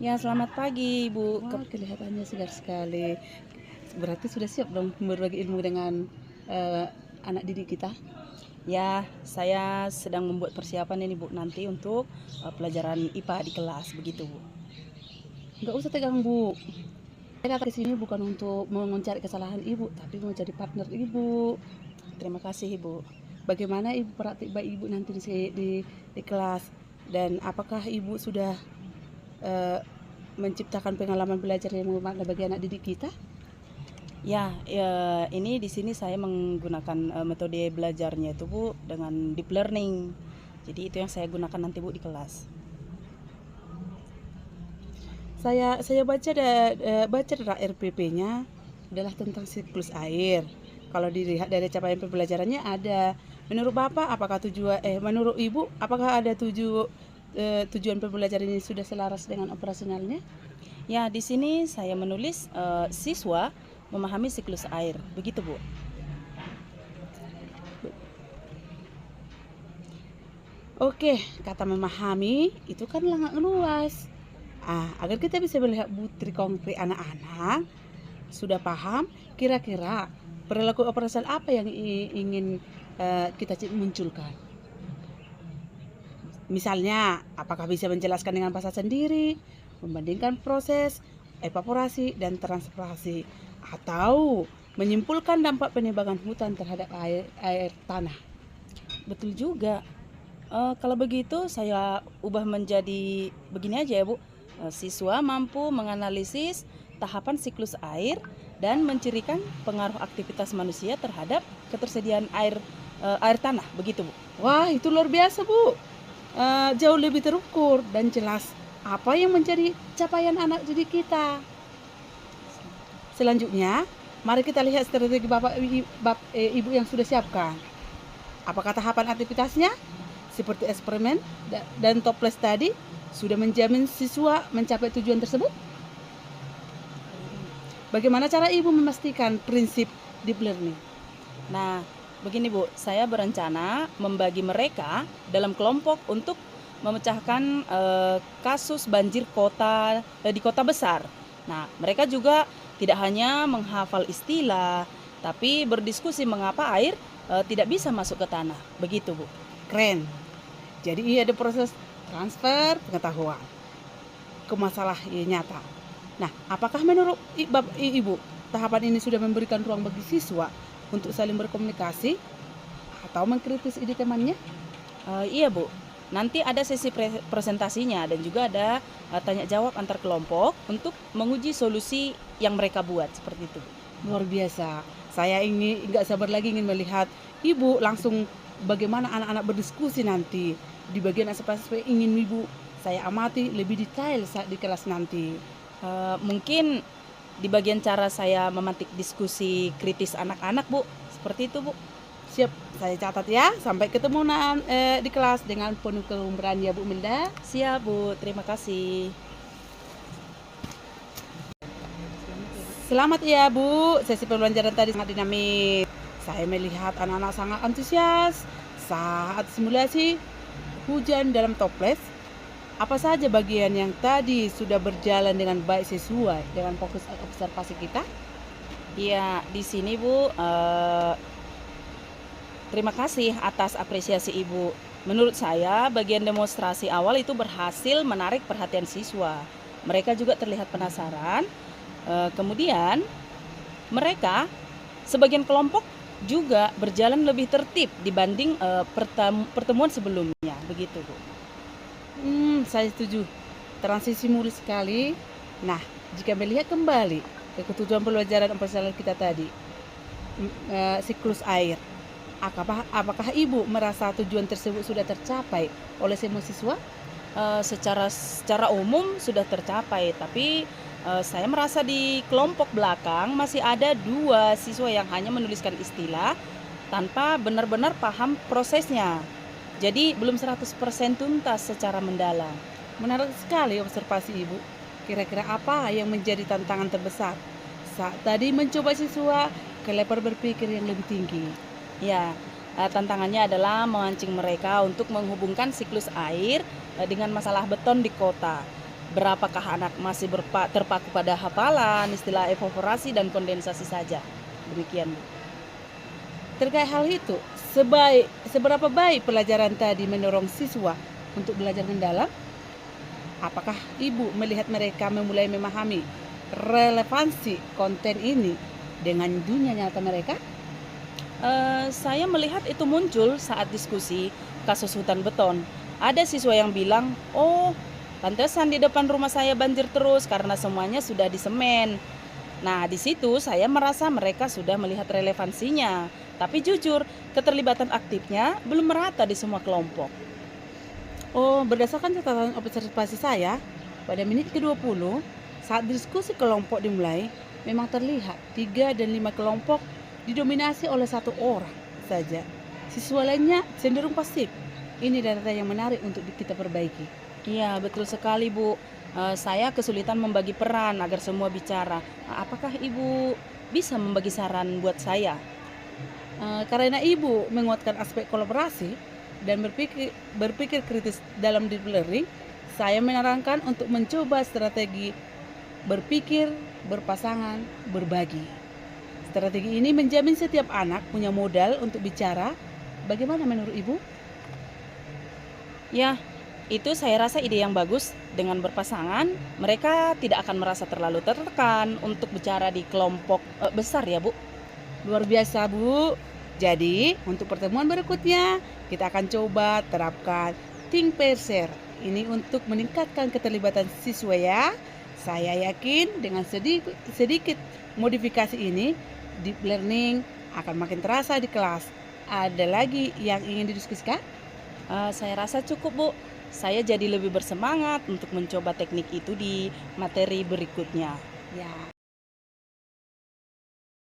Ya, selamat pagi, Ibu. Wah, kelihatannya segar sekali. Berarti sudah siap dong berbagi ilmu dengan eh, anak didik kita? Ya, saya sedang membuat persiapan ini, Bu, nanti untuk pelajaran IPA di kelas, begitu, Bu. Nggak usah tegang, Bu. Saya datang ke sini bukan untuk mencari kesalahan Ibu, tapi mau jadi partner Ibu. Terima kasih, Ibu. Bagaimana Ibu praktik baik Ibu nanti di kelas? Dan apakah Ibu sudah eh, menciptakan pengalaman belajar yang bermakna bagi anak didik kita? Ya, ini di sini saya menggunakan metode belajarnya itu, Bu, dengan deep learning. Jadi itu yang saya gunakan nanti, Bu, di kelas. Saya baca dari RPP-nya adalah tentang siklus air. Kalau dilihat dari capaian pembelajarannya ada. Menurut Bapak, menurut Ibu, apakah ada tujuan pembelajaran ini sudah selaras dengan operasionalnya? Ya, di sini saya menulis siswa memahami siklus air, begitu, Bu. Oke, kata memahami itu kan sangat luas. Agar kita bisa melihat bukti konkret anak-anak sudah paham, kira-kira perilaku operasional apa yang ingin kita munculkan. Misalnya, apakah bisa menjelaskan dengan bahasa sendiri, membandingkan proses evaporasi dan transpirasi, atau menyimpulkan dampak penebangan hutan terhadap air tanah. Betul juga. Kalau begitu saya ubah menjadi begini aja ya, Bu. Siswa mampu menganalisis tahapan siklus air dan mencirikan pengaruh aktivitas manusia terhadap ketersediaan air tanah, begitu, Bu. Wah, itu luar biasa, Bu. Jauh lebih terukur dan jelas apa yang menjadi capaian anak didik kita. Selanjutnya, mari kita lihat strategi Ibu yang sudah siapkan. Apakah tahapan aktivitasnya seperti eksperimen dan toples tadi sudah menjamin siswa mencapai tujuan tersebut? Bagaimana cara Ibu memastikan prinsip deep learning? Nah, begini, Bu, saya berencana membagi mereka dalam kelompok untuk memecahkan kasus banjir di kota besar. Nah, mereka juga tidak hanya menghafal istilah, tapi berdiskusi mengapa air tidak bisa masuk ke tanah. Begitu, Bu. Keren. Jadi iya, ada proses transfer pengetahuan ke masalah nyata. Nah, apakah menurut Ibu tahapan ini sudah memberikan ruang bagi siswa untuk saling berkomunikasi atau mengkritis ide temannya? Iya, Bu. Nanti ada sesi presentasinya dan juga ada tanya jawab antar kelompok untuk menguji solusi yang mereka buat, seperti itu, Bu. Luar biasa. Saya ini nggak sabar lagi ingin melihat Ibu langsung bagaimana anak-anak berdiskusi nanti. Di bagian aspek-aspek ingin Ibu saya amati lebih detail saat di kelas nanti. Mungkin di bagian cara saya memantik diskusi kritis anak-anak, Bu. Seperti itu, Bu. Siap, saya catat ya. Sampai ketemu di kelas dengan penuh kelumpuran ya Bu Milda. Siap, Bu. Terima kasih. Selamat ya Bu. Sesi pembelajaran tadi sangat dinamis. Saya melihat anak-anak sangat antusias saat simulasi hujan dalam toples. Apa saja bagian yang tadi sudah berjalan dengan baik sesuai dengan fokus observasi kita? Iya, di sini, Bu. Terima kasih atas apresiasi Ibu. Menurut saya, bagian demonstrasi awal itu berhasil menarik perhatian siswa. Mereka juga terlihat penasaran. Kemudian, mereka sebagian kelompok juga berjalan lebih tertib dibanding pertemuan sebelumnya. Begitu, Bu. Saya setuju. Transisi mulus sekali. Nah, jika melihat kembali ke ketujuan pembelajaran operasional kita tadi, siklus air. Apakah Ibu merasa tujuan tersebut sudah tercapai oleh semua siswa? Secara umum sudah tercapai, tapi saya merasa di kelompok belakang masih ada 2 siswa yang hanya menuliskan istilah tanpa benar-benar paham prosesnya. Jadi belum 100% tuntas secara mendalam. Menarik sekali observasi Ibu. Kira-kira apa yang menjadi tantangan terbesar saat tadi mencoba siswa ke level berpikir yang lebih tinggi? Ya, tantangannya adalah memancing mereka untuk menghubungkan siklus air dengan masalah beton di kota. Berapakah anak masih terpaku pada hafalan, istilah evaporasi dan kondensasi saja? Demikian, Bu. Terkait hal itu, seberapa baik pelajaran tadi mendorong siswa untuk belajar mendalam? Apakah Ibu melihat mereka mulai memahami relevansi konten ini dengan dunia nyata mereka? Saya melihat itu muncul saat diskusi kasus hutan beton. Ada siswa yang bilang, oh pantesan di depan rumah saya banjir terus karena semuanya sudah disemen. Nah, di situ saya merasa mereka sudah melihat relevansinya. Tapi jujur, keterlibatan aktifnya belum merata di semua kelompok. Oh, berdasarkan catatan observasi saya, pada menit ke-20, saat diskusi kelompok dimulai, memang terlihat 3 dan 5 kelompok didominasi oleh satu orang saja. Siswa lainnya cenderung pasif. Ini data yang menarik untuk kita perbaiki. Iya, betul sekali, Bu. Saya kesulitan membagi peran agar semua bicara. Apakah Ibu bisa membagi saran buat saya? Karena Ibu menguatkan aspek kolaborasi dan berpikir kritis dalam deep learning, saya menyarankan untuk mencoba strategi berpikir, berpasangan, berbagi. Strategi ini menjamin setiap anak punya modal untuk bicara. Bagaimana menurut Ibu? Ya, itu saya rasa ide yang bagus. Dengan berpasangan, mereka tidak akan merasa terlalu tertekan untuk bicara di kelompok besar ya, Bu. Luar biasa, Bu. Jadi, untuk pertemuan berikutnya, kita akan coba terapkan Think Pair Share. Ini untuk meningkatkan keterlibatan siswa ya. Saya yakin dengan sedikit modifikasi ini, deep learning akan makin terasa di kelas. Ada lagi yang ingin didiskusikan? Saya rasa cukup, Bu. Saya jadi lebih bersemangat untuk mencoba teknik itu di materi berikutnya. Ya.